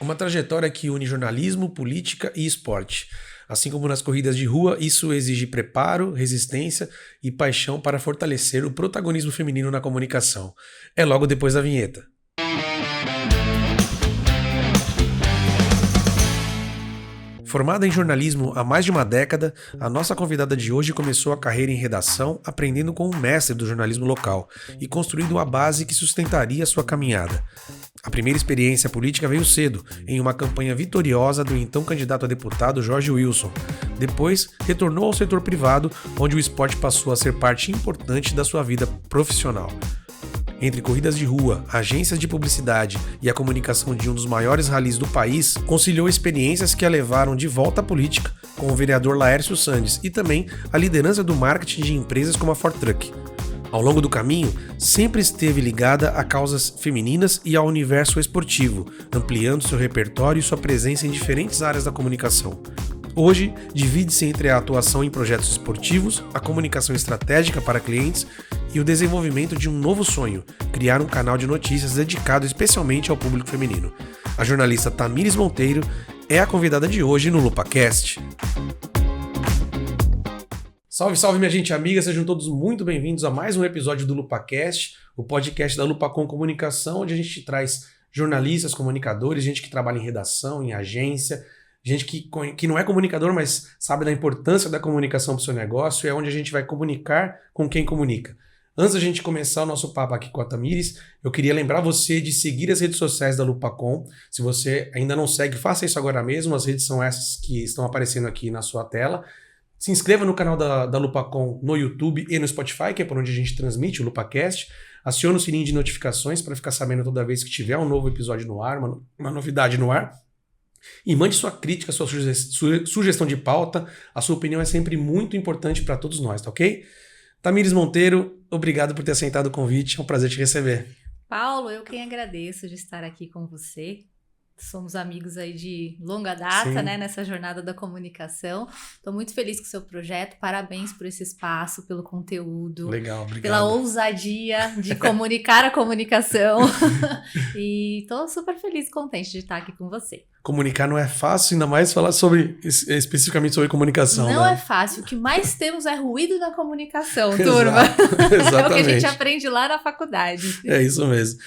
Uma trajetória que une jornalismo, política e esporte. Assim como nas corridas de rua, isso exige preparo, resistência e paixão para fortalecer o protagonismo feminino na comunicação. É logo depois da vinheta. Formada em jornalismo há mais de uma década, a nossa convidada de hoje começou a carreira em redação aprendendo com um mestre do jornalismo local e construindo uma base que sustentaria sua caminhada. A primeira experiência política veio cedo, em uma campanha vitoriosa do então candidato a deputado Jorge Wilson. Depois, retornou ao setor privado, onde o esporte passou a ser parte importante da sua vida profissional. Entre corridas de rua, agências de publicidade e a comunicação de um dos maiores ralis do país, conciliou experiências que a levaram de volta à política, com o vereador Laércio Sandes e também a liderança do marketing de empresas como a Ford Truck. Ao longo do caminho, sempre esteve ligada a causas femininas e ao universo esportivo, ampliando seu repertório e sua presença em diferentes áreas da comunicação. Hoje, divide-se entre a atuação em projetos esportivos, a comunicação estratégica para clientes e o desenvolvimento de um novo sonho, criar um canal de notícias dedicado especialmente ao público feminino. A jornalista Tamires Monteiro é a convidada de hoje no LupaCast. Salve, salve, minha gente amiga, sejam todos muito bem-vindos a mais um episódio do LupaCast, o podcast da Lupacom Comunicação, onde a gente traz jornalistas, comunicadores, gente que trabalha em redação, em agência, gente que não é comunicador, mas sabe da importância da comunicação para o seu negócio, é onde a gente vai comunicar com quem comunica. Antes da gente começar o nosso papo aqui com a Tamires, eu queria lembrar você de seguir as redes sociais da Lupacom. Se você ainda não segue, faça isso agora mesmo, as redes são essas que estão aparecendo aqui na sua tela. Se inscreva no canal da Lupacom no YouTube e no Spotify, que é por onde a gente transmite o LupaCast. Acione o sininho de notificações para ficar sabendo toda vez que tiver um novo episódio no ar, uma novidade no ar. E mande sua crítica, sua sugestão de pauta. A sua opinião é sempre muito importante para todos nós, tá ok? Tamires Monteiro, obrigado por ter aceitado o convite. É um prazer te receber. Paulo, eu quem agradeço de estar aqui com você. Somos amigos aí de longa data, né, nessa jornada da comunicação. Estou muito feliz com o seu projeto. Parabéns por esse espaço, pelo conteúdo. Legal, obrigado. Pela ousadia de comunicar a comunicação. E estou super feliz e contente de estar aqui com você. Comunicar não é fácil, ainda mais falar especificamente sobre comunicação. Não né? é fácil. O que mais temos é ruído na comunicação, turma. Exatamente. É o que a gente aprende lá na faculdade. É isso mesmo.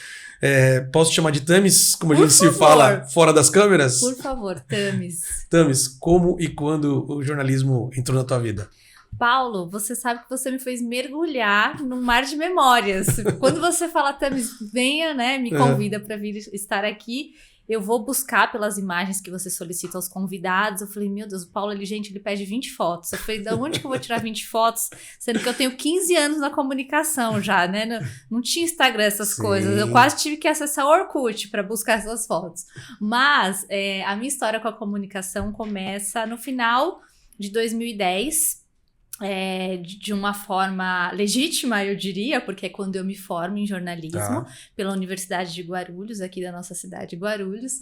Posso te chamar de Tamis, como a gente se fala fora das câmeras? Por favor, Tamis. Tamis, como e quando o jornalismo entrou na tua vida? Paulo, você sabe que você me fez mergulhar num mar de memórias. Quando você fala, Tamis, venha, né, me convida para vir estar aqui, eu vou buscar pelas imagens que você solicita aos convidados. Eu falei, meu Deus, o Paulo, ele pede 20 fotos. Eu falei, da onde que eu vou tirar 20 fotos? Sendo que eu tenho 15 anos na comunicação já, né? Não tinha Instagram, essas coisas. Eu quase tive que acessar o Orkut para buscar essas fotos. Mas a minha história com a comunicação começa no final de 2010. De uma forma legítima, eu diria, porque é quando eu me formo em jornalismo pela Universidade de Guarulhos, aqui da nossa cidade, Guarulhos,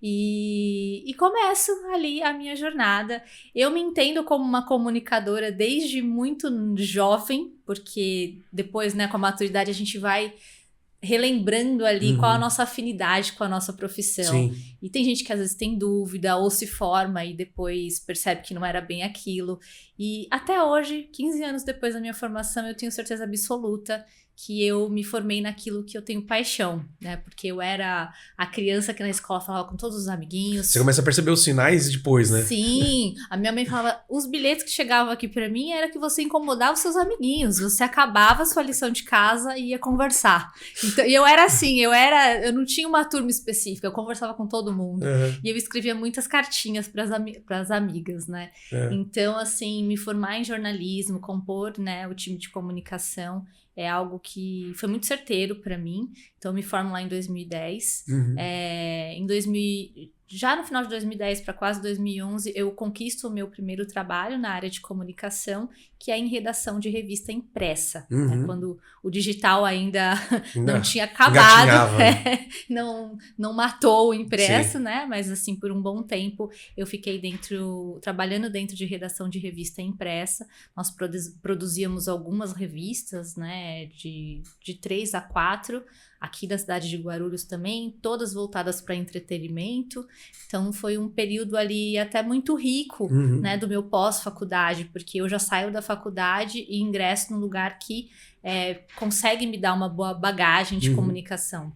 e começo ali a minha jornada. Eu me entendo como uma comunicadora desde muito jovem, porque depois, né, com a maturidade, a gente vai relembrando ali qual a nossa afinidade com a nossa profissão. Sim. E tem gente que às vezes tem dúvida ou se forma e depois percebe que não era bem aquilo. E até hoje, 15 anos depois da minha formação, eu tenho certeza absoluta que eu me formei naquilo que eu tenho paixão, né? Porque eu era a criança que na escola falava com todos os amiguinhos. Você começa a perceber os sinais depois, né? Sim. A minha mãe falava, os bilhetes que chegavam aqui pra mim era que você incomodava os seus amiguinhos. Você acabava a sua lição de casa e ia conversar. Então, e eu era assim, eu não tinha uma turma específica, eu conversava com todo mundo. E eu escrevia muitas cartinhas pras amigas, né? Então, assim, me formar em jornalismo, compor, né, o time de comunicação, é algo que foi muito certeiro para mim. Então, eu me formo lá em 2010. Já no final de 2010 para quase 2011, eu conquisto o meu primeiro trabalho na área de comunicação, que é em redação de revista impressa. Né? Quando o digital ainda não tinha acabado, não matou o impresso, né? Mas assim, por um bom tempo, eu fiquei trabalhando dentro de redação de revista impressa. Nós produzíamos algumas revistas, né? De 3 a 4 aqui da cidade de Guarulhos também, todas voltadas para entretenimento. Então foi um período ali até muito rico, né, do meu pós-faculdade, porque eu já saio da faculdade e ingresso num lugar que consegue me dar uma boa bagagem de comunicação.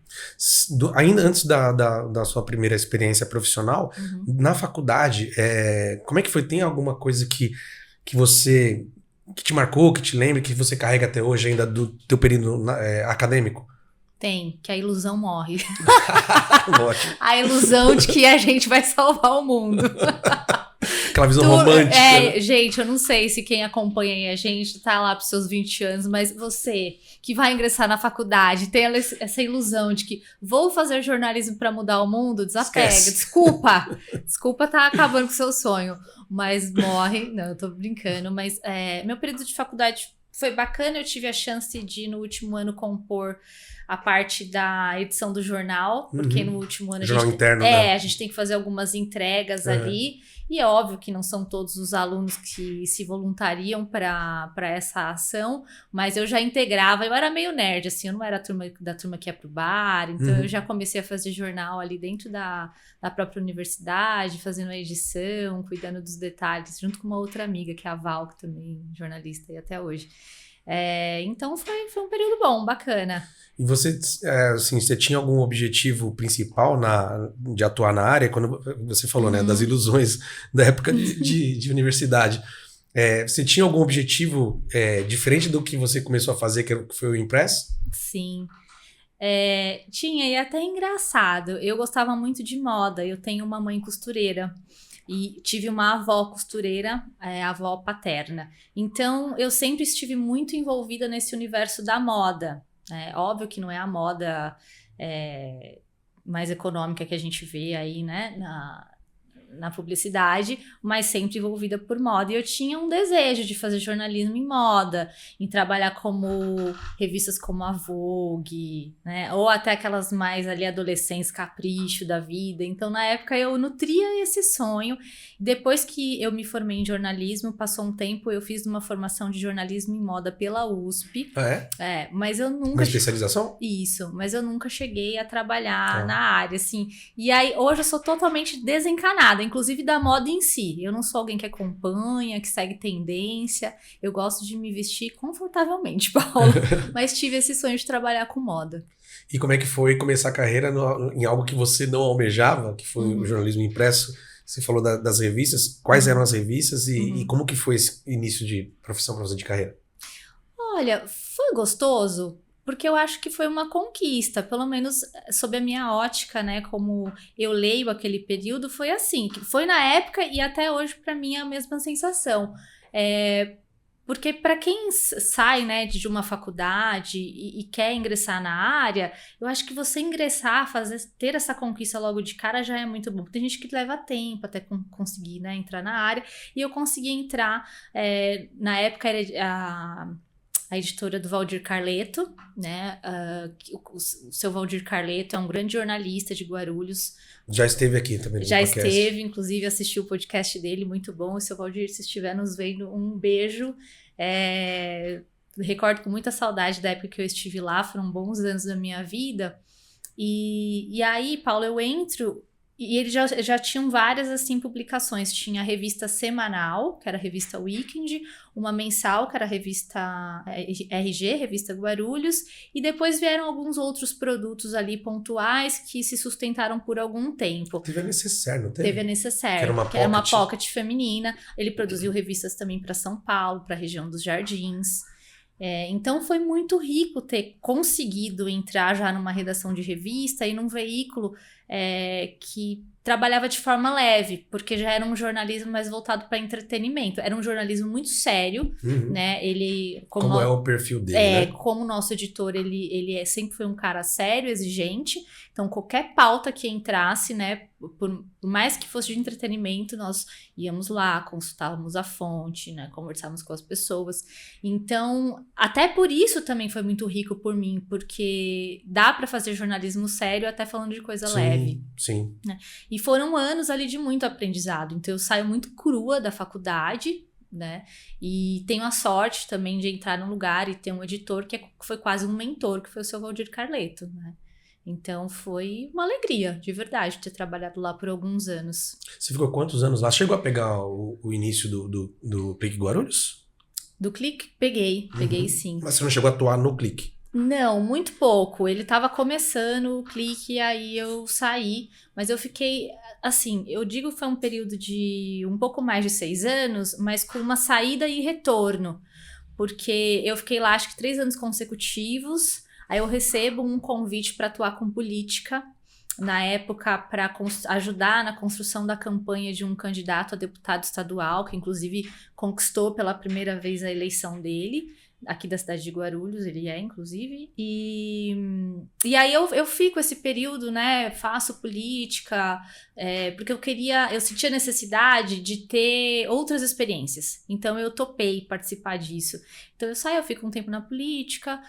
Ainda antes da sua primeira experiência profissional, na faculdade, como é que foi? Tem alguma coisa que você... que te marcou, que te lembra, que você carrega até hoje ainda do teu período acadêmico? Tem, que a ilusão morre. Ótimo. A ilusão de que a gente vai salvar o mundo. Aquela visão romântica. Né? Gente, eu não sei se quem acompanha aí a gente tá lá pros seus 20 anos, mas você que vai ingressar na faculdade, tem essa ilusão de que vou fazer jornalismo para mudar o mundo, desapega. Esquece. Desculpa tá acabando com o seu sonho. Mas morre, não, eu tô brincando, mas meu período de faculdade foi bacana, eu tive a chance de no último ano compor a parte da edição do jornal, porque no último ano jornal interno, né? A gente tem que fazer algumas entregas ali, e é óbvio que não são todos os alunos que se voluntariam para essa ação, mas eu já integrava, eu era meio nerd, assim, eu não era da turma que ia pro bar, então eu já comecei a fazer jornal ali dentro da própria universidade, fazendo a edição, cuidando dos detalhes, junto com uma outra amiga, que é a Val, que também é jornalista e até hoje. Então foi um período bom, bacana. E você, assim, você tinha algum objetivo principal de atuar na área? Quando você falou, né, das ilusões da época de universidade. Você tinha algum objetivo diferente do que você começou a fazer, que foi o Impress? Sim. Tinha, e até engraçado. Eu gostava muito de moda. Eu tenho uma mãe costureira. E tive uma avó costureira, a avó paterna. Então, eu sempre estive muito envolvida nesse universo da moda. Óbvio que não é a moda mais econômica que a gente vê aí, né, na publicidade, mas sempre envolvida por moda. E eu tinha um desejo de fazer jornalismo em moda, em trabalhar como revistas como a Vogue, né? Ou até aquelas mais ali adolescentes, Capricho da vida. Então, na época, eu nutria esse sonho. Depois que eu me formei em jornalismo, passou um tempo, eu fiz uma formação de jornalismo em moda pela USP. Mas eu nunca... Uma especialização? Isso, mas eu nunca cheguei a trabalhar na área, assim. E aí, hoje eu sou totalmente desencanada, inclusive da moda em si. Eu não sou alguém que acompanha, que segue tendência. Eu gosto de me vestir confortavelmente, Paulo. Mas tive esse sonho de trabalhar com moda. E como é que foi começar a carreira em algo que você não almejava, que foi o jornalismo impresso? Você falou das revistas. Quais eram as revistas e como que foi esse início de profissão para você de carreira? Olha, foi gostoso. Porque eu acho que foi uma conquista, pelo menos sob a minha ótica, né, como eu leio aquele período, foi assim, que foi na época e até hoje para mim é a mesma sensação. Porque para quem sai, né, de uma faculdade e quer ingressar na área, eu acho que você ingressar, ter essa conquista logo de cara já é muito bom. Tem gente que leva tempo até conseguir, né, entrar na área, e eu consegui entrar, na época era a editora do Valdir Carleto, né? O seu Valdir Carleto é um grande jornalista de Guarulhos. Já esteve aqui também. Já esteve, inclusive assisti o podcast dele, muito bom. O seu Valdir, se estiver nos vendo, um beijo. Recordo com muita saudade da época que eu estive lá, foram bons anos da minha vida. E aí, Paulo, eu entro... E eles já tinham várias, assim, publicações. Tinha a revista semanal, que era a revista Weekend, uma mensal, que era a revista RG, Revista Guarulhos, e depois vieram alguns outros produtos ali pontuais que se sustentaram por algum tempo. Teve a Necessaire, não teve? Teve a Necessaire, que era uma pocket feminina. Ele produziu revistas também para São Paulo, para a região dos Jardins. Então foi muito rico ter conseguido entrar já numa redação de revista e num veículo que trabalhava de forma leve, porque já era um jornalismo mais voltado para entretenimento. Era um jornalismo muito sério, né? Ele, como é o perfil dele, né? Como nosso editor, ele sempre foi um cara sério, exigente. Então, qualquer pauta que entrasse, né? Por mais que fosse de entretenimento, nós íamos lá, consultávamos a fonte, né? Conversávamos com as pessoas. Então, até por isso também foi muito rico por mim, porque dá para fazer jornalismo sério até falando de coisa leve. Sim. Né? E foram anos ali de muito aprendizado. Então, eu saio muito crua da faculdade, né? E tenho a sorte também de entrar num lugar e ter um editor que foi quase um mentor, que foi o seu Valdir Carleto, né? Então foi uma alegria, de verdade, ter trabalhado lá por alguns anos. Você ficou quantos anos lá? Chegou a pegar o início do Clique Guarulhos? Do Clique, peguei sim. Mas você não chegou a atuar no Clique? Não, muito pouco. Ele tava começando o Clique, aí eu saí, mas eu fiquei, assim, eu digo que foi um período de um pouco mais de 6 anos, mas com uma saída e retorno, porque eu fiquei lá acho que 3 anos consecutivos, aí eu recebo um convite para atuar com política, na época para ajudar na construção da campanha de um candidato a deputado estadual, que inclusive conquistou pela primeira vez a eleição dele, aqui da cidade de Guarulhos, ele inclusive, e aí eu fico esse período, né, faço política, porque eu sentia necessidade de ter outras experiências, então eu topei participar disso. Então eu saio, eu fico um tempo na política,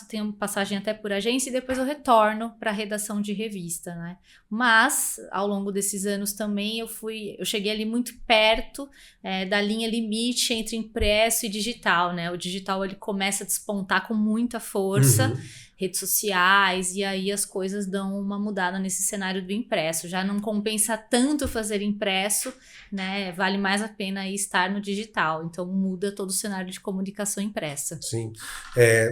tenho passagem até por agência e depois eu retorno para a redação de revista, né? Mas ao longo desses anos também eu cheguei ali muito perto da linha limite entre impresso e digital, né? O digital ele começa a despontar com muita força, redes sociais, e aí as coisas dão uma mudada nesse cenário do impresso. Já não compensa tanto fazer impresso, né? Vale mais a pena estar no digital. Então muda todo o cenário de comunicação impressa. Sim.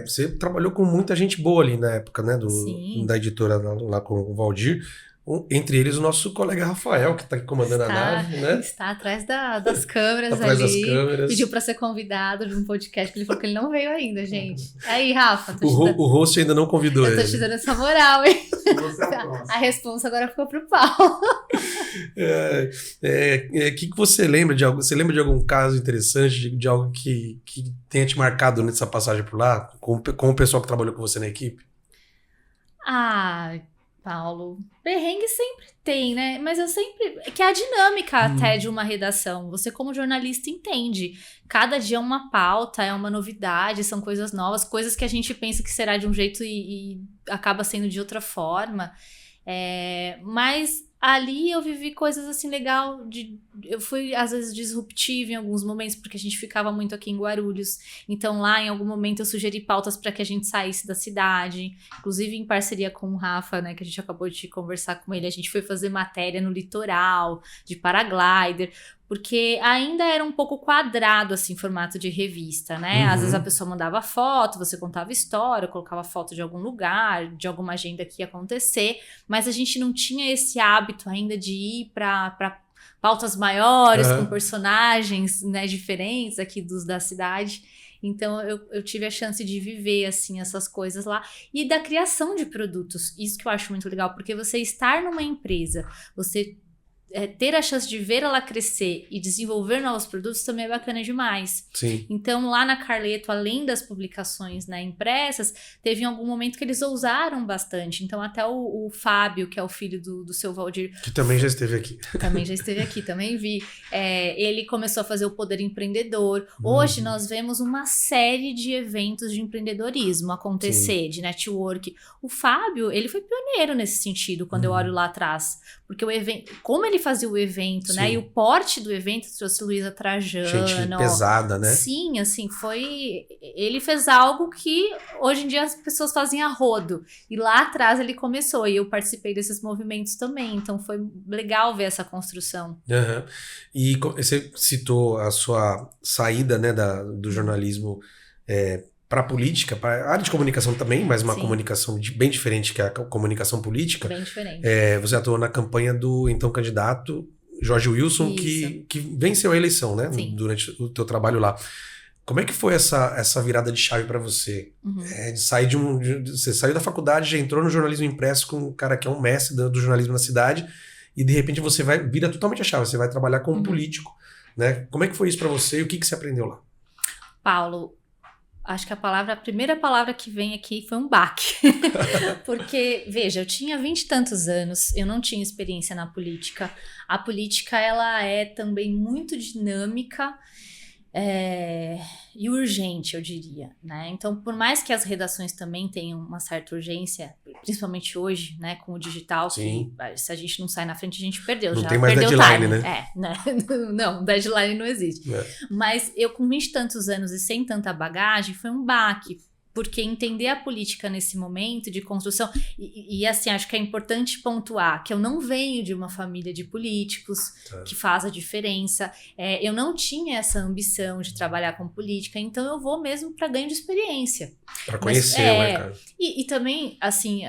Você trabalhou com muita gente boa ali na época, né? Da editora lá com o Valdir. Entre eles o nosso colega Rafael, que está comandando a nave, né? Está atrás das câmeras atrás ali. Das câmeras. Pediu para ser convidado de um podcast, que ele falou que ele não veio ainda, gente. Aí, Rafa. O host ainda não convidou ele. Eu tô te dando essa moral, hein? A responsa agora ficou pro Paulo. Que você lembra de algo? Você lembra de algum caso interessante, de algo que tenha te marcado nessa passagem por lá, com o pessoal que trabalhou com você na equipe? Paulo, perrengue sempre tem, né? Mas que é a dinâmica até de uma redação. Você como jornalista entende. Cada dia é uma pauta, é uma novidade, são coisas novas, coisas que a gente pensa que será de um jeito e acaba sendo de outra forma. Mas ali eu vivi coisas assim legal, eu fui às vezes disruptiva em alguns momentos, porque a gente ficava muito aqui em Guarulhos, então lá em algum momento eu sugeri pautas para que a gente saísse da cidade, inclusive em parceria com o Rafa, né, que a gente acabou de conversar com ele, a gente foi fazer matéria no litoral, de paraglider, porque ainda era um pouco quadrado, assim, formato de revista, né? Às vezes a pessoa mandava foto, você contava história, colocava foto de algum lugar, de alguma agenda que ia acontecer, mas a gente não tinha esse hábito ainda de ir para pautas maiores, com personagens, né, diferentes aqui da cidade. Então eu tive a chance de viver assim essas coisas lá e da criação de produtos. Isso que eu acho muito legal, porque você estar numa empresa, você ter a chance de ver ela crescer e desenvolver novos produtos também é bacana demais. Sim. Então, lá na Carleto, além das publicações, né, impressas, teve em algum momento que eles ousaram bastante. Então, até o Fábio, que é o filho do seu Valdir... Que também já esteve aqui. Também vi. Ele começou a fazer o Poder Empreendedor. Hoje, nós vemos uma série de eventos de empreendedorismo acontecer, sim, de network. O Fábio, ele foi pioneiro nesse sentido, quando eu olho lá atrás. Porque o evento... Como ele fazia o evento, sim, né? E o porte do evento trouxe Luísa Trajano. Gente pesada, né? Sim, assim, ele fez algo que hoje em dia as pessoas fazem a rodo. E lá atrás ele começou, e eu participei desses movimentos também. Então foi legal ver essa construção. E você citou a sua saída, né, do jornalismo para a política, para a área de comunicação também, mas uma, sim, comunicação bem diferente que a comunicação política. Bem diferente. Você atuou na campanha do então candidato Jorge Wilson, que venceu a eleição, né? Sim. Durante o teu trabalho lá. Como é que foi essa virada de chave para você? De sair você saiu da faculdade, já entrou no jornalismo impresso com um cara que é um mestre do jornalismo na cidade, e de repente você vira totalmente a chave, você vai trabalhar como político, né? Como é que foi isso para você e o que você aprendeu lá? Paulo, acho que a primeira palavra que vem aqui foi um baque. Porque, veja, eu tinha 20 e tantos anos, eu não tinha experiência na política. A política, ela é também muito dinâmica. e urgente, eu diria, né? Então, por mais que as redações também tenham uma certa urgência, principalmente hoje, né, com o digital, Sim. que se a gente não sai na frente, a gente perdeu. Não já tem mais perdeu deadline, time. né? Né? Não, deadline não existe. Mas eu, com 20 e tantos anos e sem tanta bagagem, foi um baque. Porque entender a política nesse momento de construção... E assim, acho que é importante pontuar que eu não venho de uma família de políticos que faz a diferença. Eu não tinha essa ambição de trabalhar com política, então eu vou mesmo para ganho de experiência. Para conhecer o mercado. E também, assim,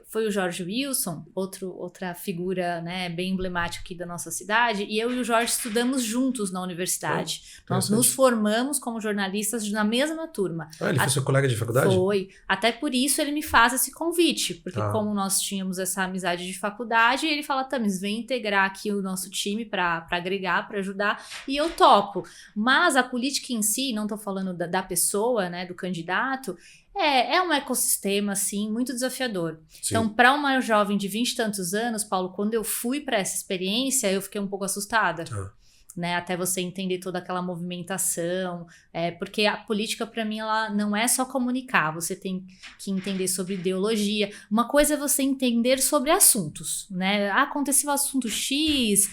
foi o Jorge Wilson, outra figura, né, bem emblemática aqui da nossa cidade, e eu e o Jorge estudamos juntos na universidade. Nós nos formamos como jornalistas na mesma turma. Ele foi seu colega de faculdade? Foi. Até por isso ele me faz esse convite, porque como nós tínhamos essa amizade de faculdade, ele fala, Thamis, vem integrar aqui o nosso time para agregar, para ajudar, e eu topo. Mas a política em si, não tô falando da pessoa, né, do candidato, é um ecossistema, assim, muito desafiador. Sim. Então, para uma jovem de 20 e tantos anos, Paulo, quando eu fui para essa experiência, eu fiquei um pouco assustada. Né, até você entender toda aquela movimentação, porque a política, para mim, ela não é só comunicar, você tem que entender sobre ideologia. Uma coisa é você entender sobre assuntos, né? Aconteceu assunto X,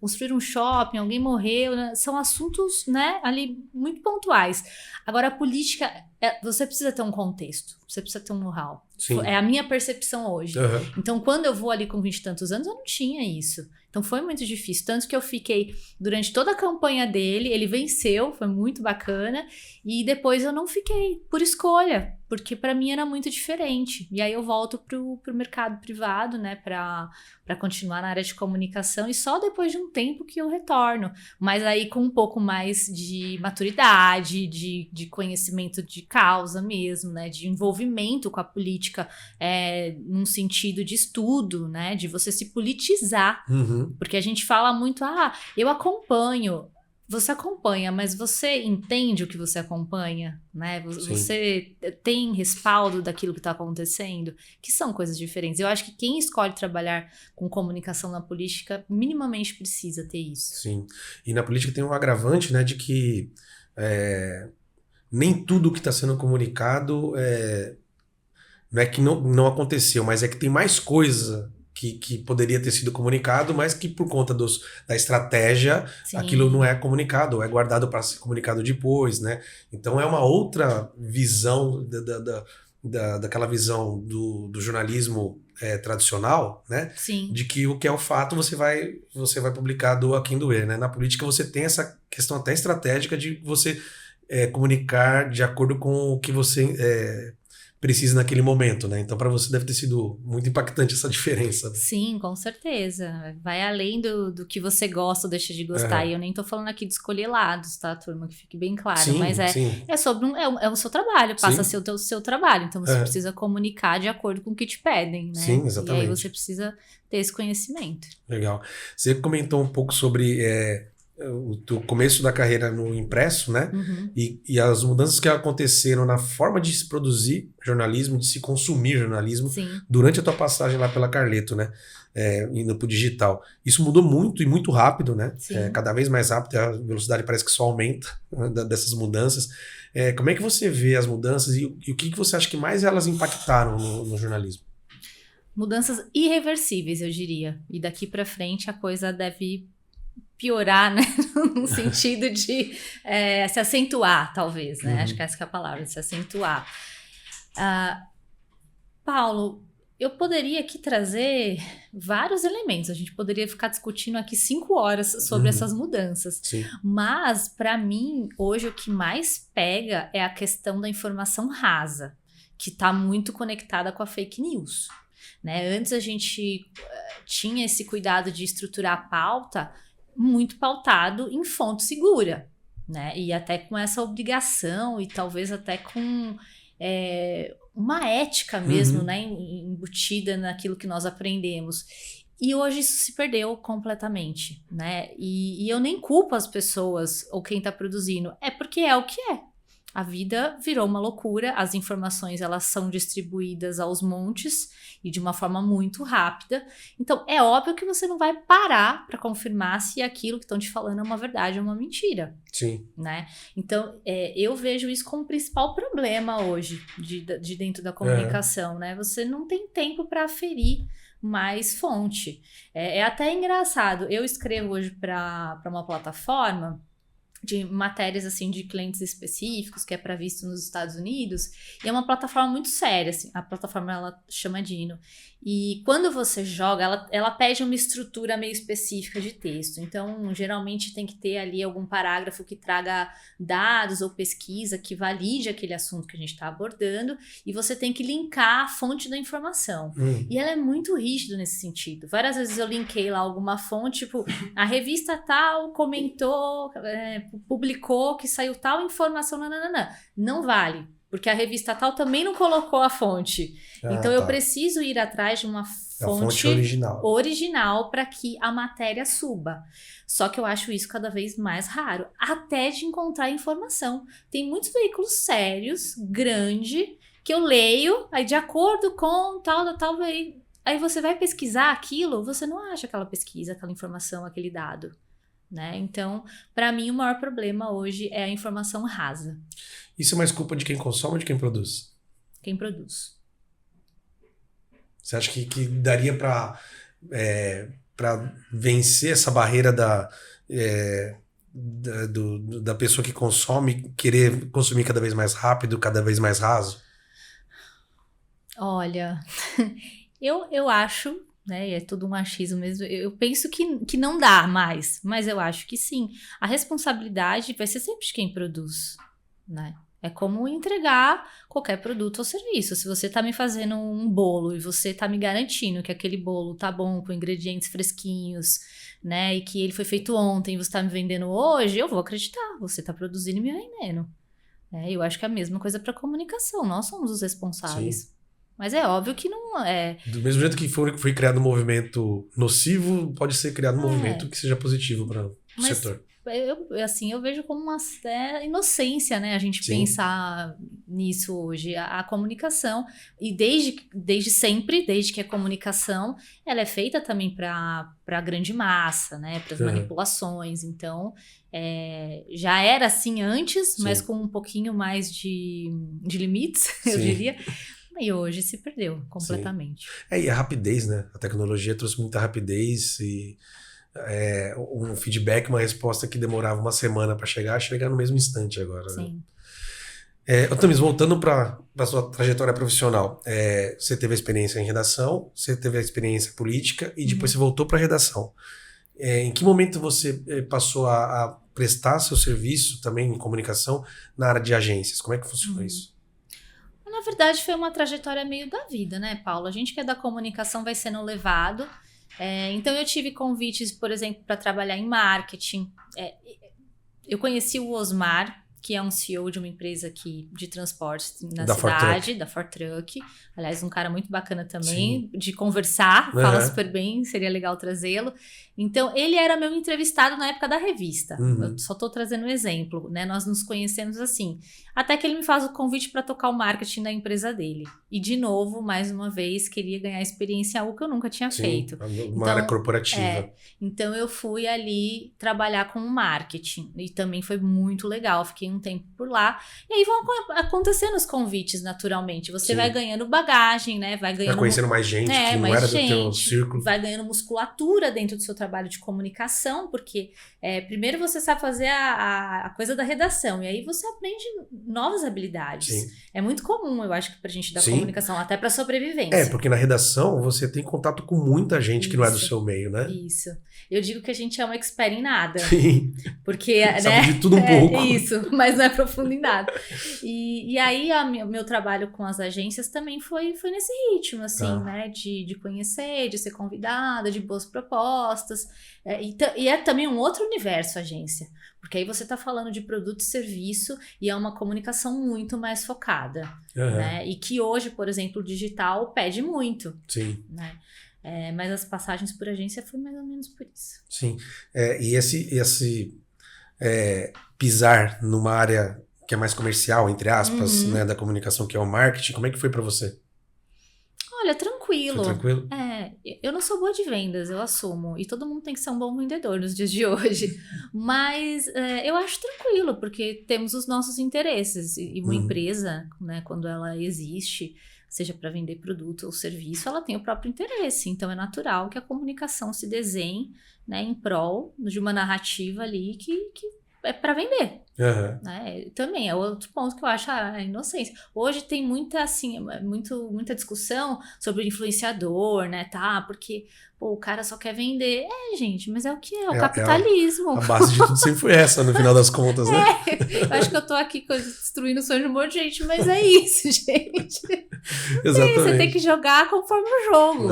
construir um shopping, alguém morreu, né? São assuntos, né, ali muito pontuais. Agora, a política, você precisa ter um contexto, você precisa ter um know-how. É a minha percepção hoje. Então, quando eu vou ali com 20 e tantos anos, eu não tinha isso. Então foi muito difícil, tanto que eu fiquei durante toda a campanha dele, ele venceu, foi muito bacana, e depois eu não fiquei por escolha, porque para mim era muito diferente. E aí eu volto pro mercado privado, né, para continuar na área de comunicação, e só depois de um tempo que eu retorno, mas aí com um pouco mais de maturidade, de conhecimento de causa mesmo, né, de envolvimento com a política, num sentido de estudo, né, de você se politizar. Porque a gente fala muito, eu acompanho. Você acompanha, mas você entende o que você acompanha, né? Você tem respaldo daquilo que está acontecendo, que são coisas diferentes. Eu acho que quem escolhe trabalhar com comunicação na política, minimamente precisa ter isso. Sim. E na política tem um agravante, né, de que nem tudo que está sendo comunicado não é que não aconteceu, mas é que tem mais coisa que poderia ter sido comunicado, mas que por conta da estratégia, aquilo não é comunicado, ou é guardado para ser comunicado depois, né? Então é uma outra visão daquela visão do jornalismo tradicional, né? Sim. De que o que é o fato você vai publicar do a quem doer, né? Na política você tem essa questão até estratégica de você comunicar de acordo com o que você precisa naquele momento, né? Então, para você deve ter sido muito impactante essa diferença. Né? Sim, com certeza. Vai além do que você gosta ou deixa de gostar. E eu nem tô falando aqui de escolher lados, tá, turma? Que fique bem claro. Sim, mas é sobre o seu trabalho, passa a ser o seu trabalho. Então, você precisa comunicar de acordo com o que te pedem, né? Sim, exatamente. E aí você precisa ter esse conhecimento. Legal. Você comentou um pouco sobre o começo da carreira no impresso, né? E as mudanças que aconteceram na forma de se produzir jornalismo, de se consumir jornalismo, durante a tua passagem lá pela Carleto, né? Indo pro digital. Isso mudou muito e muito rápido, né? Cada vez mais rápido, a velocidade parece que só aumenta, né, dessas mudanças. Como é que você vê as mudanças e o que você acha que mais elas impactaram no jornalismo? Mudanças irreversíveis, eu diria. E daqui para frente a coisa deve piorar, né? No sentido de se acentuar, talvez, né? Acho que essa que é a palavra, se acentuar. Paulo, eu poderia aqui trazer vários elementos. A gente poderia ficar discutindo aqui 5 horas sobre essas mudanças. Sim. Mas, para mim, hoje o que mais pega é a questão da informação rasa, que está muito conectada com a fake news. Né? Antes a gente tinha esse cuidado de estruturar a pauta muito pautado em fonte segura, né? E até com essa obrigação e talvez até com uma ética mesmo, né? Embutida naquilo que nós aprendemos. E hoje isso se perdeu completamente, né? E eu nem culpo as pessoas ou quem está produzindo, é porque é o que é. A vida virou uma loucura, as informações elas são distribuídas aos montes e de uma forma muito rápida. Então, é óbvio que você não vai parar para confirmar se aquilo que estão te falando é uma verdade ou uma mentira. Sim. Né? Então, eu vejo isso como o principal problema hoje de dentro da comunicação. Né? Você não tem tempo para aferir mais fonte. É até engraçado. Eu escrevo hoje para uma plataforma de matérias assim de clientes específicos que é para visto nos Estados Unidos, e é uma plataforma muito séria, assim, a plataforma ela chama Dino, e quando você joga, ela pede uma estrutura meio específica de texto, então geralmente tem que ter ali algum parágrafo que traga dados ou pesquisa que valide aquele assunto que a gente está abordando, e você tem que linkar a fonte da informação, e ela é muito rígida nesse sentido. Várias vezes eu linkei lá alguma fonte, tipo, a revista tal comentou, publicou que saiu tal informação, não vale, porque a revista tal também não colocou a fonte. Então eu preciso ir atrás de uma fonte original para que a matéria suba. Só que eu acho isso cada vez mais raro, até de encontrar informação. Tem muitos veículos sérios, grande, que eu leio, aí de acordo com tal, aí você vai pesquisar aquilo, você não acha aquela pesquisa, aquela informação, aquele dado. Né? Então, para mim, o maior problema hoje é a informação rasa. Isso é mais culpa de quem consome ou de quem produz? Quem produz. Você acha que daria para vencer essa barreira da pessoa que consome querer consumir cada vez mais rápido, cada vez mais raso? Olha, eu acho... Né? É tudo um machismo mesmo. Eu penso que não dá mais, mas eu acho que sim. A responsabilidade vai ser sempre de quem produz, né? É como entregar qualquer produto ou serviço. Se você tá me fazendo um bolo e você tá me garantindo que aquele bolo tá bom, com ingredientes fresquinhos, né? E que ele foi feito ontem e você tá me vendendo hoje, eu vou acreditar. Você tá produzindo e me vendendo. Eu acho que é a mesma coisa para comunicação. Nós somos os responsáveis. Sim. Mas é óbvio que não é... Do mesmo jeito que foi criado um movimento nocivo, pode ser criado um movimento que seja positivo para o setor. Eu vejo como uma inocência, né? A gente pensar nisso hoje. A comunicação, e desde sempre, desde que a comunicação, ela é feita também para a grande massa, né? Para as manipulações. Então, já era assim antes, mas com um pouquinho mais de limites, eu diria. E hoje se perdeu completamente. E a rapidez, né? A tecnologia trouxe muita rapidez e um feedback, uma resposta que demorava uma semana para chegar no mesmo instante agora. Sim. Né? Tamis, voltando para a sua trajetória profissional, você teve a experiência em redação, você teve a experiência política e depois você voltou para a redação. Em que momento você passou a prestar seu serviço também em comunicação na área de agências? Como é que funcionou isso? Na verdade, foi uma trajetória meio da vida, né, Paulo? A gente que é da comunicação vai sendo levado. Então, eu tive convites, por exemplo, para trabalhar em marketing. Eu conheci o Osmar, que é um CEO de uma empresa aqui de transportes na cidade, da Ford Truck. Aliás, um cara muito bacana também, de conversar, fala super bem, seria legal trazê-lo. Então, ele era meu entrevistado na época da revista. Eu só estou trazendo um exemplo, né? Nós nos conhecemos assim. Até que ele me faz o convite para tocar o marketing da empresa dele. E, de novo, mais uma vez, queria ganhar experiência, algo que eu nunca tinha feito. Uma área corporativa. Então, eu fui ali trabalhar com o marketing. E também foi muito legal. Fiquei um tempo por lá. E aí vão acontecendo os convites, naturalmente. Você vai ganhando bagagem, né? Vai conhecendo mais gente que não era do teu círculo. Vai ganhando musculatura dentro do seu trabalho de comunicação, porque primeiro você sabe fazer a coisa da redação, e aí você aprende novas habilidades. Sim. É muito comum, eu acho, que pra gente da comunicação, até pra sobrevivência. Porque na redação você tem contato com muita gente que não é do seu meio, né? Isso. Eu digo que a gente é um expert em nada. Sim. Porque, sabe de tudo um pouco. Isso, mas não é profundo em nada. E aí, meu trabalho com as agências também foi nesse ritmo, assim, né? De conhecer, de ser convidada, de boas propostas. E é também um outro universo, a agência. Porque aí você tá falando de produto e serviço e é uma comunicação muito mais focada. Né? E que hoje, por exemplo, o digital pede muito. Sim. Né? Mas as passagens por agência foi mais ou menos por isso. Sim. E esse pisar numa área que é mais comercial, entre aspas, Uhum. né, da comunicação, que é o marketing. Como é que foi pra você? Olha, Foi tranquilo. tranquilo? Eu não sou boa de vendas, eu assumo. E todo mundo tem que ser um bom vendedor nos dias de hoje. Mas eu acho tranquilo, porque temos os nossos interesses. E uma Uhum. empresa, né, quando ela existe, seja para vender produto ou serviço, ela tem o próprio interesse. Então é natural que a comunicação se desenhe, né, em prol de uma narrativa ali que é para vender. Aham. Né? Também é outro ponto que eu acho a inocência. Hoje tem muita, assim, muita discussão sobre o influenciador, né, tá? Porque, pô, o cara só quer vender. Gente, mas é o que é? O É capitalismo. a base de tudo sempre foi essa, no final das contas, né? Eu acho que eu tô aqui destruindo o sonho de um monte de gente, mas é isso, gente. Você tem que Exatamente. jogar conforme o jogo.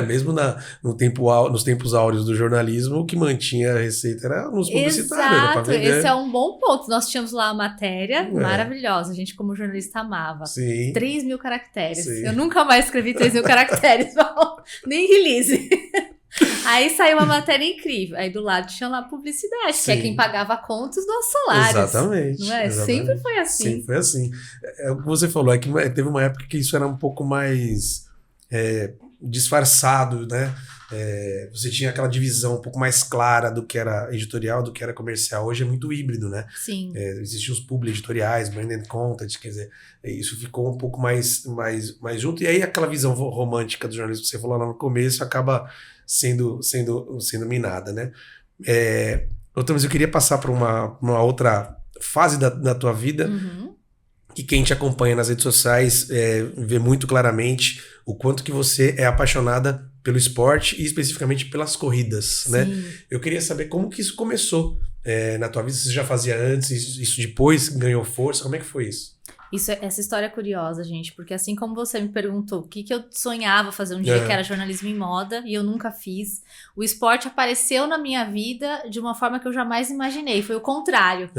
Mesmo no nos tempos áureos do jornalismo, o que mantinha a receita era nos publicitários, era pra Exato, esse é vender. um bom ponto. Nós tínhamos lá a matéria É, maravilhosa, a gente como jornalista amava. sim, 3.000 caracteres. Eu sim. nunca mais escrevi 3.000 caracteres, nem release. Aí saiu uma matéria incrível. Aí do lado tinha lá a publicidade, que é quem Sim. pagava a conta os nossos salários. Não Exatamente, é? Sempre exatamente. foi Sempre assim. foi assim. É o que você falou, é que teve uma época que isso era um pouco mais disfarçado, né? Você tinha aquela divisão um pouco mais clara do que era editorial, do que era comercial. Hoje é muito híbrido, né? Sim. Existiam os publi editoriais, branded content, quer dizer, isso ficou um pouco mais junto. E aí aquela visão romântica do jornalismo que você falou lá no começo acaba sendo minada, né? Outra vez eu queria passar para uma outra fase da tua vida, Uhum. que quem te acompanha nas redes sociais vê muito claramente o quanto que você é apaixonada pelo esporte e especificamente pelas corridas, né? Sim. Eu queria saber como que isso começou na tua vida, se você já fazia antes, isso depois ganhou força, como é que foi isso? Essa história é curiosa, gente, porque assim como você me perguntou o que eu sonhava fazer um dia, que era jornalismo em moda, e eu nunca fiz, o esporte apareceu na minha vida de uma forma que eu jamais imaginei. Foi o contrário,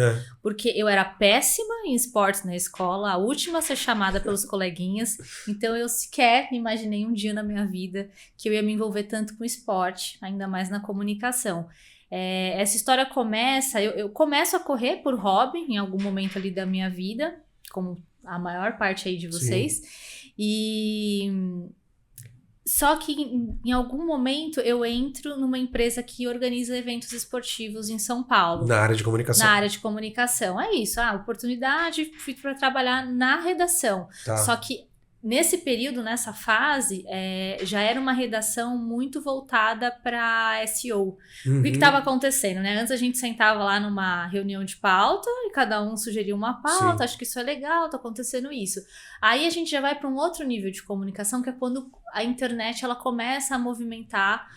porque eu era péssima em esportes na escola, a última a ser chamada pelos coleguinhas, então eu sequer imaginei um dia na minha vida que eu ia me envolver tanto com esporte, ainda mais na comunicação. Essa história começa, eu começo a correr por hobby em algum momento ali da minha vida, como a maior parte aí de vocês. Sim. E só que em algum momento eu entro numa empresa que organiza eventos esportivos em São Paulo. Na área de comunicação. Na área de comunicação. É isso, oportunidade, fui para trabalhar na redação. Tá. Só que nesse período, nessa fase, já era uma redação muito voltada para SEO. Uhum. O que estava acontecendo, né? Antes a gente sentava lá numa reunião de pauta e cada um sugeria uma pauta, acho que isso é legal, tá acontecendo isso. Aí a gente já vai para um outro nível de comunicação, que é quando a internet ela começa a movimentar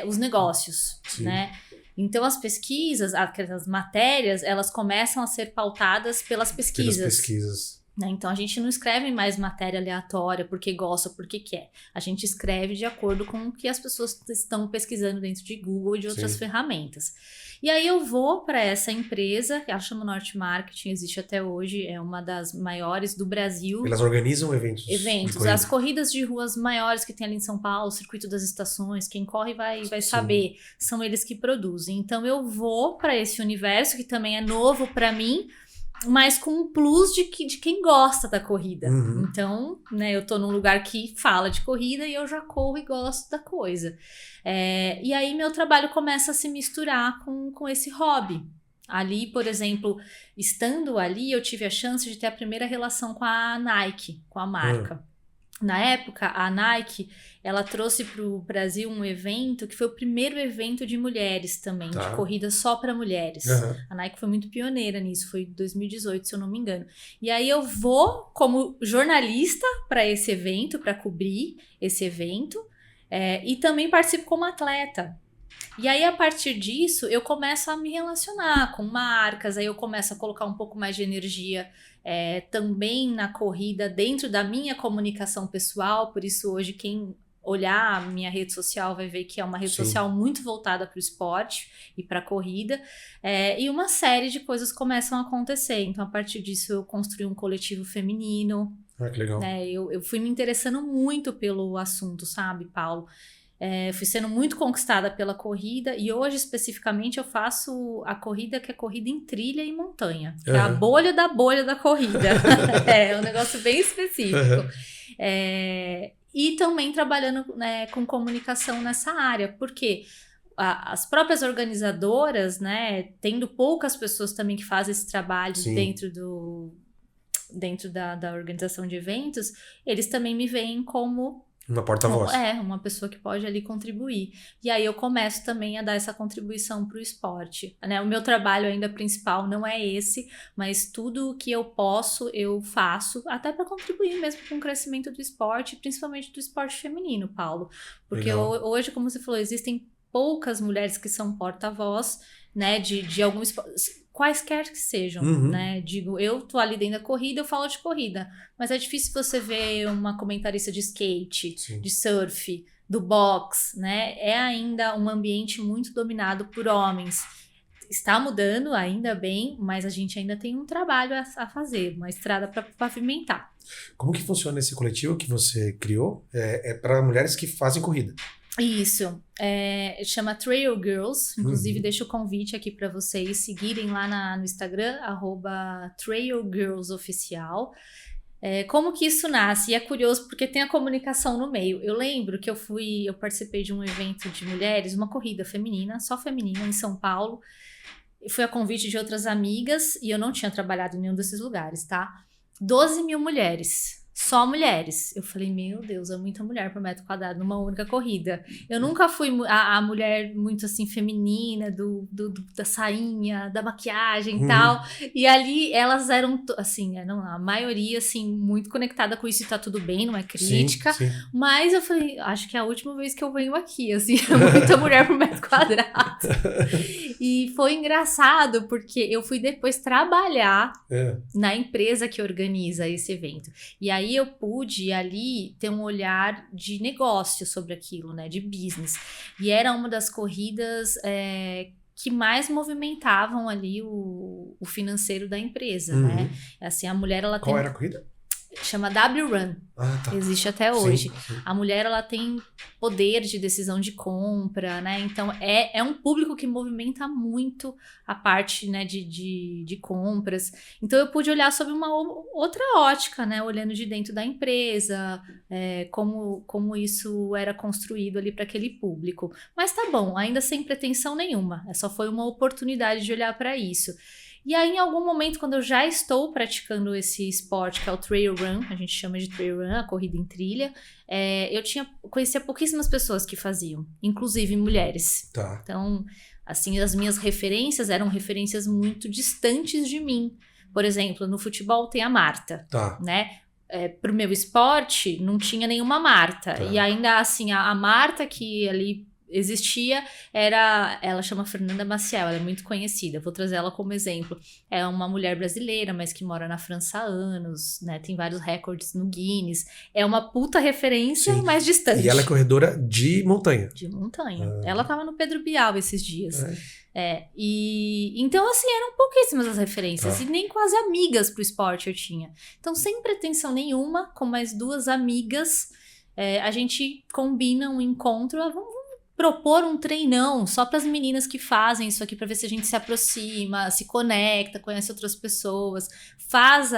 os negócios, né? Então as pesquisas, as matérias, elas começam a ser pautadas pelas pesquisas. Pelas pesquisas. Então a gente não escreve mais matéria aleatória porque gosta, porque quer. A gente escreve de acordo com o que as pessoas estão pesquisando dentro de Google e de outras ferramentas. E aí eu vou para essa empresa, que ela chama Norte Marketing, existe até hoje, é uma das maiores do Brasil. Elas organizam eventos. As corridas de ruas maiores que tem ali em São Paulo, o Circuito das Estações, quem corre vai saber, são eles que produzem. Então eu vou para esse universo que também é novo para mim, mas com um plus de quem gosta da corrida. Uhum. Então, né, eu tô num lugar que fala de corrida e eu já corro e gosto da coisa. E aí meu trabalho começa a se misturar com esse hobby. Ali, por exemplo, estando ali, eu tive a chance de ter a primeira relação com a Nike, com a marca. Na época, a Nike, ela trouxe para o Brasil um evento que foi o primeiro evento de mulheres também, de corrida só para mulheres. Uhum. A Nike foi muito pioneira nisso, foi em 2018, se eu não me engano. E aí eu vou como jornalista para esse evento, para cobrir esse evento, e também participo como atleta. E aí, a partir disso, eu começo a me relacionar com marcas, aí eu começo a colocar um pouco mais de energia também na corrida, dentro da minha comunicação pessoal. Por isso, hoje, quem olhar a minha rede social vai ver que é uma rede social muito voltada para o esporte e para a corrida. E uma série de coisas começam a acontecer. Então, a partir disso, eu construí um coletivo feminino. Que legal. Eu fui me interessando muito pelo assunto, sabe, Paulo? Fui sendo muito conquistada pela corrida e hoje, especificamente, eu faço a corrida que é corrida em trilha e montanha. Que é a bolha da corrida. É um negócio bem específico. E também trabalhando, né, com comunicação nessa área. Porque as próprias organizadoras, né, tendo poucas pessoas também que fazem esse trabalho dentro da organização de eventos, eles também me veem como uma porta-voz. Uma pessoa que pode ali contribuir. E aí eu começo também a dar essa contribuição para o esporte, né? O meu trabalho ainda principal não é esse, mas tudo que eu posso, eu faço, até para contribuir mesmo com o crescimento do esporte, principalmente do esporte feminino, Paulo. Porque hoje, como você falou, existem poucas mulheres que são porta-voz, né, de algum esporte, quaisquer que sejam, né? Digo, eu tô ali dentro da corrida, eu falo de corrida, mas é difícil você ver uma comentarista de skate, de surf, do boxe, né? É ainda um ambiente muito dominado por homens. Está mudando, ainda bem, mas a gente ainda tem um trabalho a fazer, uma estrada para pavimentar. Como que funciona esse coletivo que você criou? É para mulheres que fazem corrida. Isso, chama Trail Girls, inclusive deixo o convite aqui para vocês seguirem lá no Instagram, @TrailGirlsOficial. Como que isso nasce? E é curioso porque tem a comunicação no meio. Eu lembro que eu participei de um evento de mulheres, uma corrida feminina, só feminina, em São Paulo. Fui a convite de outras amigas e eu não tinha trabalhado em nenhum desses lugares, tá? 12 mil mulheres. Só mulheres. Eu falei, meu Deus, é muita mulher por metro quadrado numa única corrida. Eu nunca fui a mulher muito assim feminina, da sainha, da maquiagem e tal. E ali elas eram, assim, a maioria, assim, muito conectada com isso e tá tudo bem, não é crítica. Sim. Mas eu falei, acho que é a última vez que eu venho aqui, assim, muita mulher por metro quadrado. E foi engraçado, porque eu fui depois trabalhar na empresa que organiza esse evento. E aí eu pude ali ter um olhar de negócio sobre aquilo, né, de business. E era uma das corridas que mais movimentavam ali o financeiro da empresa, né? Assim, a mulher, ela Qual era a corrida? Chama W-Run. Tá. Existe até hoje. Sim. A mulher, ela tem poder de decisão de compra, né? Então, é um público que movimenta muito a parte, né, de compras. Então, eu pude olhar sob uma outra ótica, né? Olhando de dentro da empresa, como isso era construído ali para aquele público. Mas tá bom, ainda sem pretensão nenhuma. Só foi uma oportunidade de olhar para isso. E aí, em algum momento, quando eu já estou praticando esse esporte, que é o Trail Run, a gente chama de Trail Run, a corrida em trilha, eu conhecia pouquíssimas pessoas que faziam, inclusive mulheres. Tá. Então, assim, as minhas referências eram referências muito distantes de mim. Por exemplo, no futebol tem a Marta, né? Pro meu esporte, não tinha nenhuma Marta. Tá. E ainda assim, a Marta que ali existia, ela chama Fernanda Maciel, ela é muito conhecida, vou trazer ela como exemplo. É uma mulher brasileira, mas que mora na França há anos, né? Tem vários recordes no Guinness. É uma puta referência, mais distante. E ela é corredora de montanha. De montanha. Ela tava no Pedro Bial esses dias. E então, assim, eram pouquíssimas as referências, e nem quase amigas pro esporte eu tinha. Então, sem pretensão nenhuma, com mais duas amigas, a gente combina um encontro, vamos propor um treinão só para as meninas que fazem isso aqui, para ver se a gente se aproxima, se conecta, conhece outras pessoas, faz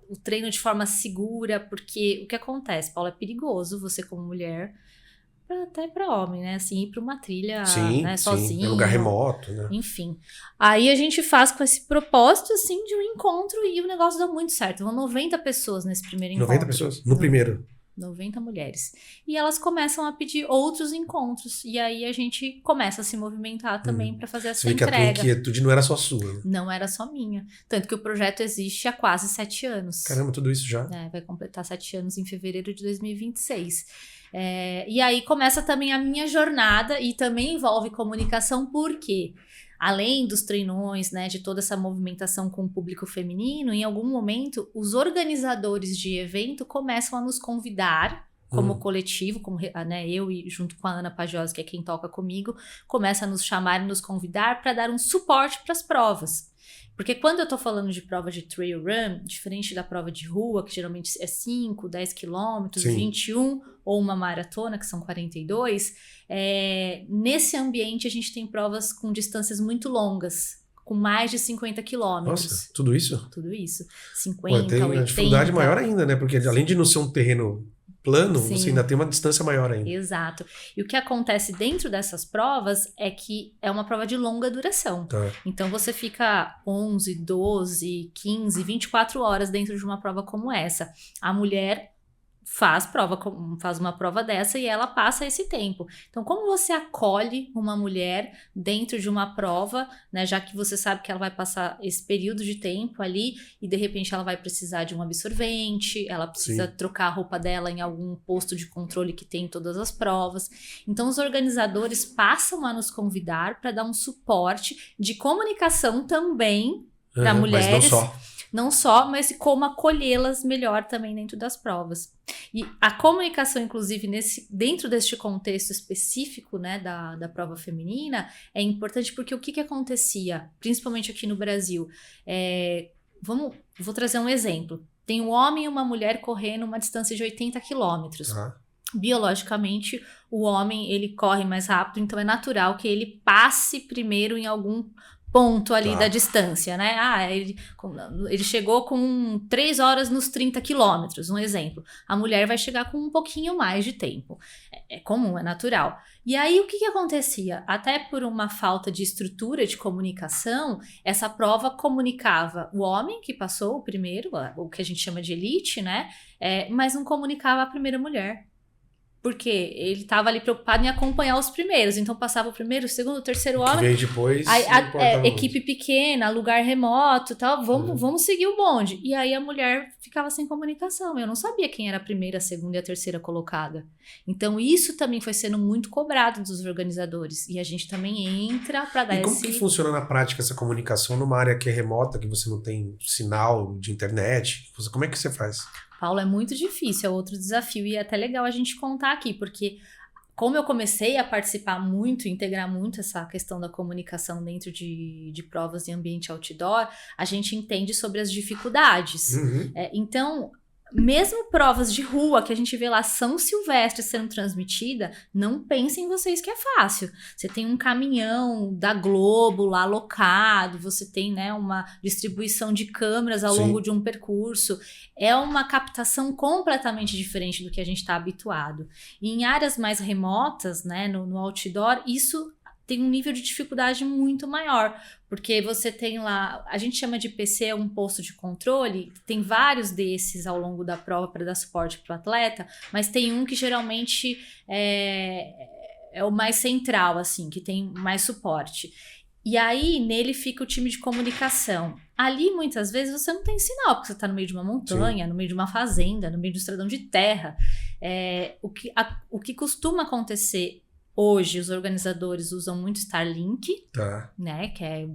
o treino de forma segura, porque o que acontece, Paulo, é perigoso você como mulher, até para homem, né, assim, ir para uma trilha, né, sozinho. É um lugar remoto, né? Enfim. Aí a gente faz com esse propósito, assim, de um encontro, e o negócio dá muito certo. Vão 90 pessoas nesse primeiro encontro. 90 pessoas? No primeiro? 90 mulheres. E elas começam a pedir outros encontros. E aí a gente começa a se movimentar também para fazer essa entrega. Você vê que a tua inquietude não era só sua. Né? Não era só minha. Tanto que o projeto existe há quase 7 anos. Caramba, tudo isso já? Vai completar 7 anos em fevereiro de 2026. E aí começa também a minha jornada, e também envolve comunicação, porque além dos treinões, né, de toda essa movimentação com o público feminino, em algum momento os organizadores de evento começam a nos convidar como coletivo, como, né, eu e junto com a Ana Pagiosi, que é quem toca comigo, começa a nos chamar e nos convidar para dar um suporte para as provas. Porque quando eu tô falando de prova de trail run, diferente da prova de rua, que geralmente é 5, 10 quilômetros, 21, ou uma maratona, que são 42, nesse ambiente a gente tem provas com distâncias muito longas, com mais de 50 quilômetros. Nossa, tudo isso? Tudo isso. 50, tem 80. a dificuldade maior ainda, né? Porque além de não ser um terreno plano, Sim. você ainda tem uma distância maior ainda. Exato. E o que acontece dentro dessas provas é que é uma prova de longa duração. Tá. Então você fica 11, 12, 15, 24 horas dentro de uma prova como essa. A mulher faz uma prova dessa e ela passa esse tempo. Então, como você acolhe uma mulher dentro de uma prova, né, já que você sabe que ela vai passar esse período de tempo ali e de repente ela vai precisar de um absorvente, ela precisa trocar a roupa dela em algum posto de controle que tem em todas as provas. Então, os organizadores passam a nos convidar para dar um suporte de comunicação também para mulheres. Mas não só. Não só, mas como acolhê-las melhor também dentro das provas. E a comunicação, inclusive, dentro deste contexto específico, né, da prova feminina, é importante porque o que acontecia, principalmente aqui no Brasil? Vou trazer um exemplo. Tem um homem e uma mulher correndo uma distância de 80 quilômetros. Biologicamente, o homem ele corre mais rápido, então é natural que ele passe primeiro em algum ponto ali da distância, né? Ele chegou com 3 horas nos 30 quilômetros, um exemplo. A mulher vai chegar com um pouquinho mais de tempo. É comum, é natural. E aí, o que acontecia? Até por uma falta de estrutura de comunicação, essa prova comunicava o homem que passou o primeiro, o que a gente chama de elite, né? Mas não comunicava a primeira mulher. Porque ele estava ali preocupado em acompanhar os primeiros. Então, passava o primeiro, o segundo, o terceiro homem. Que veio depois. Equipe pequena, lugar remoto e tal. Vamos seguir o bonde. E aí, a mulher ficava sem comunicação. Eu não sabia quem era a primeira, a segunda e a terceira colocada. Então, isso também foi sendo muito cobrado dos organizadores. E a gente também entra para dar como que funciona na prática essa comunicação numa área que é remota, que você não tem sinal de internet? Como é que você faz? Paulo, é muito difícil, é outro desafio e é até legal a gente contar aqui, porque como eu comecei a participar muito, integrar muito essa questão da comunicação dentro de provas em ambiente outdoor, a gente entende sobre as dificuldades. Então, mesmo provas de rua que a gente vê lá São Silvestre sendo transmitida, não pensem vocês que é fácil. Você tem um caminhão da Globo lá alocado, você tem, né, uma distribuição de câmeras ao longo de um percurso. É uma captação completamente diferente do que a gente está habituado. E em áreas mais remotas, né, no outdoor, isso tem um nível de dificuldade muito maior, porque você tem lá, a gente chama de PC um posto de controle, tem vários desses ao longo da prova para dar suporte para o atleta, mas tem um que geralmente é o mais central, assim, que tem mais suporte. E aí, nele fica o time de comunicação. Ali, muitas vezes, você não tem sinal, porque você está no meio de uma montanha, no meio de uma fazenda, no meio de um estradão de terra. O que costuma acontecer hoje, os organizadores usam muito Starlink, né, que é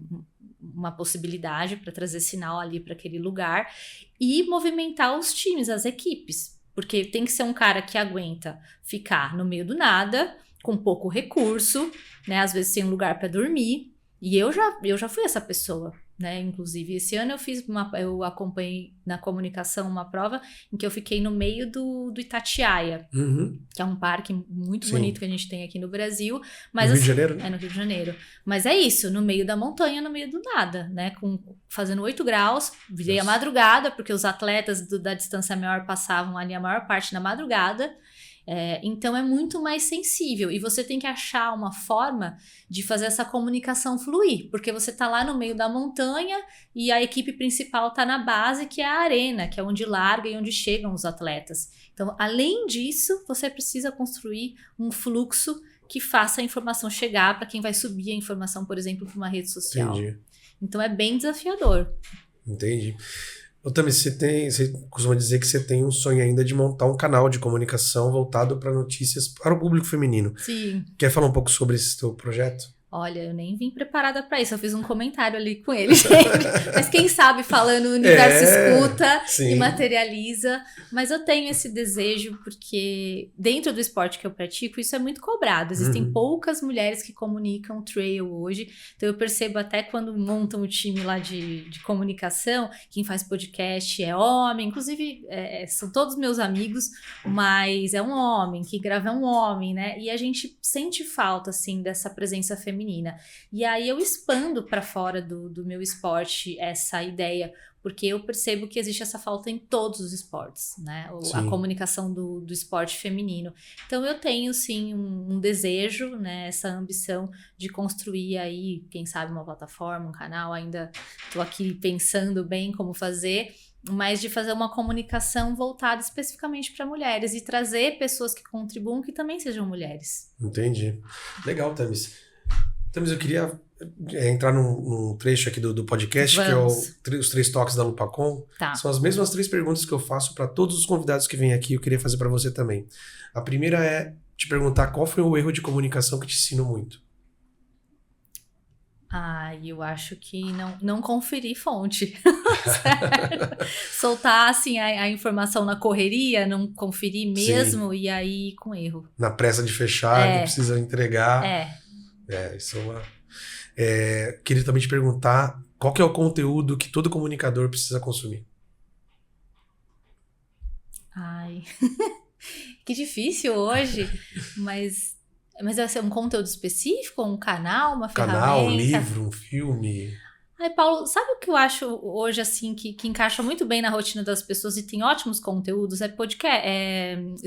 uma possibilidade para trazer sinal ali para aquele lugar e movimentar os times, as equipes, porque tem que ser um cara que aguenta ficar no meio do nada, com pouco recurso, né, às vezes sem um lugar para dormir, e eu já fui essa pessoa. Né? Inclusive, esse ano eu acompanhei na comunicação uma prova em que eu fiquei no meio do Itatiaia, que é um parque muito bonito que a gente tem aqui no Brasil. Mas, no Rio de Janeiro, né? No Rio de Janeiro. Mas é isso, no meio da montanha, no meio do nada, né? Fazendo 8 graus, virei a madrugada, porque os atletas da distância maior passavam ali a maior parte na madrugada. Então é muito mais sensível e você tem que achar uma forma de fazer essa comunicação fluir, porque você tá lá no meio da montanha e a equipe principal tá na base, que é a arena, que é onde larga e onde chegam os atletas. Então, além disso, você precisa construir um fluxo que faça a informação chegar para quem vai subir a informação, por exemplo, para uma rede social. Entendi. Então é bem desafiador. Entendi. Tami, você costuma dizer que você tem um sonho ainda de montar um canal de comunicação voltado para notícias para o público feminino. Sim. Quer falar um pouco sobre esse teu projeto? Olha, eu nem vim preparada para isso, eu fiz um comentário ali com ele. Mas quem sabe falando, o universo escuta e materializa. Mas eu tenho esse desejo porque dentro do esporte que eu pratico, isso é muito cobrado. Existem poucas mulheres que comunicam trail hoje. Então eu percebo até quando montam o time lá de comunicação, quem faz podcast é homem. Inclusive, são todos meus amigos, mas é um homem, que grava é um homem, né? E a gente sente falta, assim, dessa presença feminina. E aí eu expando para fora do meu esporte essa ideia, porque eu percebo que existe essa falta em todos os esportes, né? A comunicação do esporte feminino. Então eu tenho sim um desejo, né? Essa ambição de construir aí, quem sabe, uma plataforma, um canal. Ainda estou aqui pensando bem como fazer, mas de fazer uma comunicação voltada especificamente para mulheres e trazer pessoas que contribuam que também sejam mulheres. Entendi. Legal, Thamis. Thamis, eu queria entrar num trecho aqui do podcast, Vamos. Que é os 3 toques da Lupacom. Tá. São as mesmas 3 perguntas que eu faço para todos os convidados que vêm aqui, eu queria fazer para você também. A primeira é te perguntar qual foi o erro de comunicação que te ensinou muito. Eu acho que não conferir fonte. Soltar assim a informação na correria, não conferir mesmo. Sim. E aí com erro. Na pressa de fechar, que precisa entregar. Isso é uma... queria também te perguntar qual que é o conteúdo que todo comunicador precisa consumir. Que difícil hoje, mas vai ser um conteúdo específico, um canal, uma ferramenta? Canal, livro, um filme... Paulo, sabe o que eu acho hoje, assim, que encaixa muito bem na rotina das pessoas e tem ótimos conteúdos? Podcast,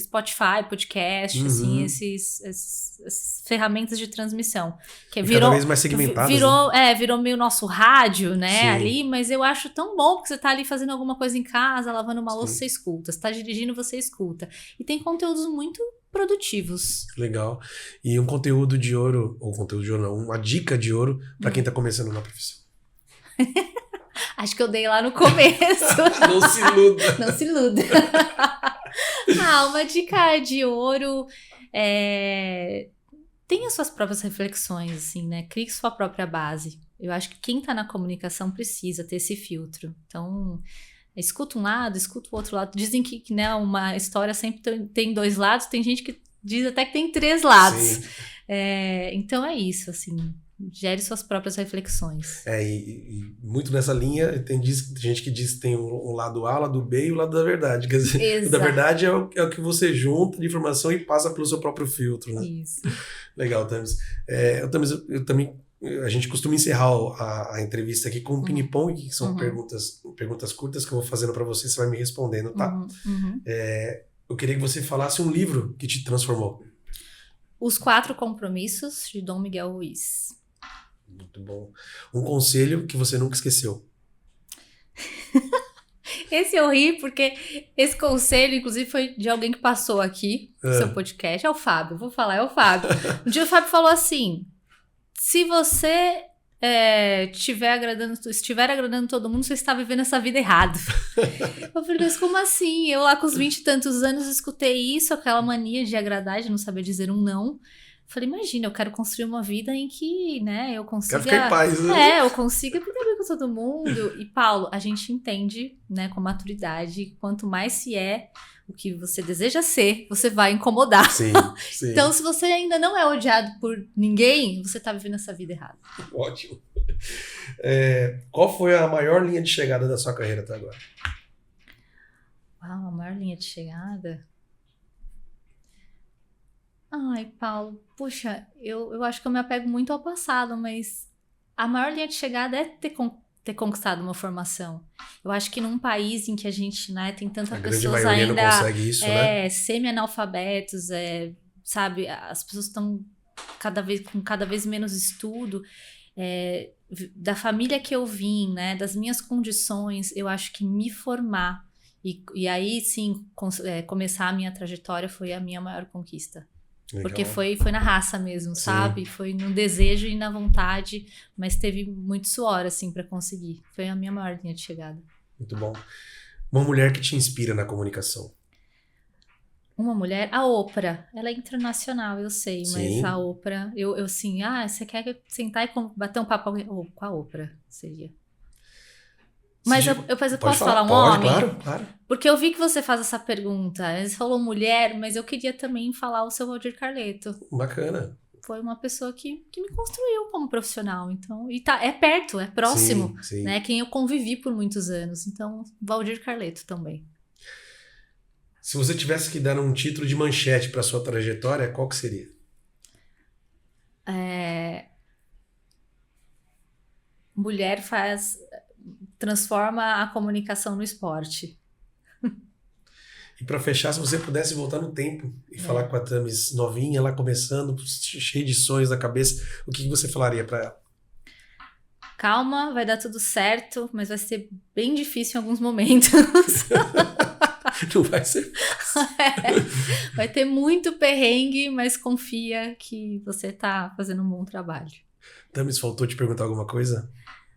Spotify, podcast, assim, essas ferramentas de transmissão. Que cada vez mais segmentadas. Virou meio nosso rádio, né, sim, ali, mas eu acho tão bom porque você tá ali fazendo alguma coisa em casa, lavando uma louça, você escuta. Você tá dirigindo, você escuta. E tem conteúdos muito produtivos. Legal. E um conteúdo de ouro, ou conteúdo de ouro não, uma dica de ouro para quem tá começando na profissão. Acho que eu dei lá no começo. Não se iluda. Não se iluda. Uma dica de ouro tenha suas próprias reflexões, assim, né? Crie sua própria base. Eu acho que quem tá na comunicação precisa ter esse filtro. Então, escuta um lado, escuta o outro lado. Dizem que né, uma história sempre tem 2 lados. Tem gente que diz até que tem 3 lados. Então é isso, assim. Gere suas próprias reflexões. E muito nessa linha, tem gente que diz que tem o lado A, o lado B e o lado da verdade. Quer dizer, o da verdade é o que você junta de informação e passa pelo seu próprio filtro, né? Isso. Legal, Thamis. Eu também, a gente costuma encerrar a entrevista aqui com um ping-pong, que são perguntas curtas que eu vou fazendo para você vai me respondendo, tá? Eu queria que você falasse um livro que te transformou. Os 4 Compromissos, de Dom Miguel Ruiz. Muito bom. Um conselho que você nunca esqueceu. Esse eu ri porque esse conselho, inclusive, foi de alguém que passou aqui no seu podcast. É o Fábio, vou falar, é o Fábio. Um dia o Fábio falou assim, se você estiver agradando todo mundo, você está vivendo essa vida errado. Eu falei, mas como assim? Eu lá com os 20 e tantos anos escutei isso, aquela mania de agradar, de não saber dizer um não. Falei, imagina, eu quero construir uma vida em que, né, eu consiga... Quero ficar em paz, né? Eu consiga ficar bem com todo mundo. E, Paulo, a gente entende, né, com maturidade, quanto mais se é o que você deseja ser, você vai incomodar. Sim, sim. Então, se você ainda não é odiado por ninguém, você tá vivendo essa vida errada. Ótimo. Qual foi a maior linha de chegada da sua carreira até agora? A maior linha de chegada... Paulo, puxa, eu acho que eu me apego muito ao passado, mas a maior linha de chegada é ter conquistado uma formação. Eu acho que num país em que a gente, né, tem tanta pessoas ainda não consegue isso, né? Semi-analfabetos, sabe, as pessoas estão com cada vez menos estudo, da família que eu vim, né, das minhas condições, eu acho que me formar e aí sim começar a minha trajetória foi a minha maior conquista. Legal. Porque foi na raça mesmo, sabe? Foi no desejo e na vontade, mas teve muito suor, assim, pra conseguir. Foi a minha maior linha de chegada. Muito bom. Uma mulher que te inspira na comunicação? Uma mulher, a Oprah, ela é internacional, eu sei, mas Sim. a Oprah, eu assim, você quer sentar e bater um papo com a Oprah, seria. Mas eu Pode posso falar? falar um Pode, homem? claro, claro. Porque eu vi que você faz essa pergunta. Você falou mulher, mas eu queria também falar o seu Valdir Carleto. Bacana. Foi uma pessoa que me construiu como profissional. Então, e é perto, é próximo, Sim, sim. né? Quem eu convivi por muitos anos. Então, Valdir Carleto também. Se você tivesse que dar um título de manchete para sua trajetória, qual que seria? Mulher transforma a comunicação no esporte. E para fechar, se você pudesse voltar no tempo e falar com a Thames novinha, lá começando, cheia de sonhos na cabeça, o que você falaria para ela? Calma, vai dar tudo certo, mas vai ser bem difícil em alguns momentos. Não vai ser. Vai ter muito perrengue, mas confia que você tá fazendo um bom trabalho. Thames, faltou te perguntar alguma coisa?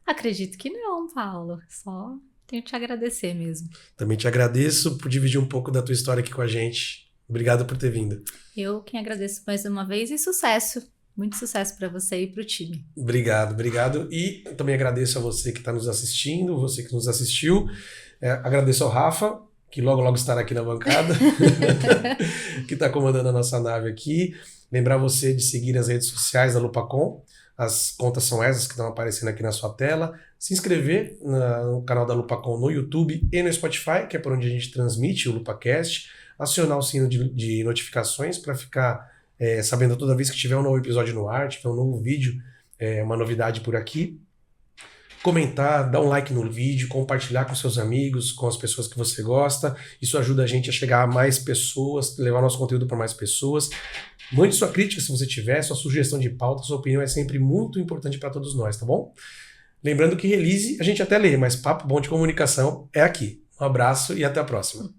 Acredito que não, Paulo. Só tenho que te agradecer mesmo. Também te agradeço por dividir um pouco da tua história aqui com a gente. Obrigado por ter vindo. Eu quem agradeço mais uma vez e sucesso. Muito sucesso para você e para o time. Obrigado, obrigado. E também agradeço a você que está nos assistindo, você que nos assistiu. Agradeço ao Rafa, que logo logo estará aqui na bancada, que está comandando a nossa nave aqui. Lembrar você de seguir as redes sociais da Lupacom. As contas são essas que estão aparecendo aqui na sua tela. Se inscrever no canal da Lupacom no YouTube e no Spotify, que é por onde a gente transmite o LupaCast. Acionar o sino de notificações para ficar sabendo toda vez que tiver um novo episódio no ar, tiver um novo vídeo, uma novidade por aqui. Comentar, dar um like no vídeo, compartilhar com seus amigos, com as pessoas que você gosta. Isso ajuda a gente a chegar a mais pessoas, levar nosso conteúdo para mais pessoas. Mande sua crítica se você tiver, sua sugestão de pauta, sua opinião é sempre muito importante para todos nós, tá bom? Lembrando que release a gente até lê, mas papo bom de comunicação é aqui. Um abraço e até a próxima.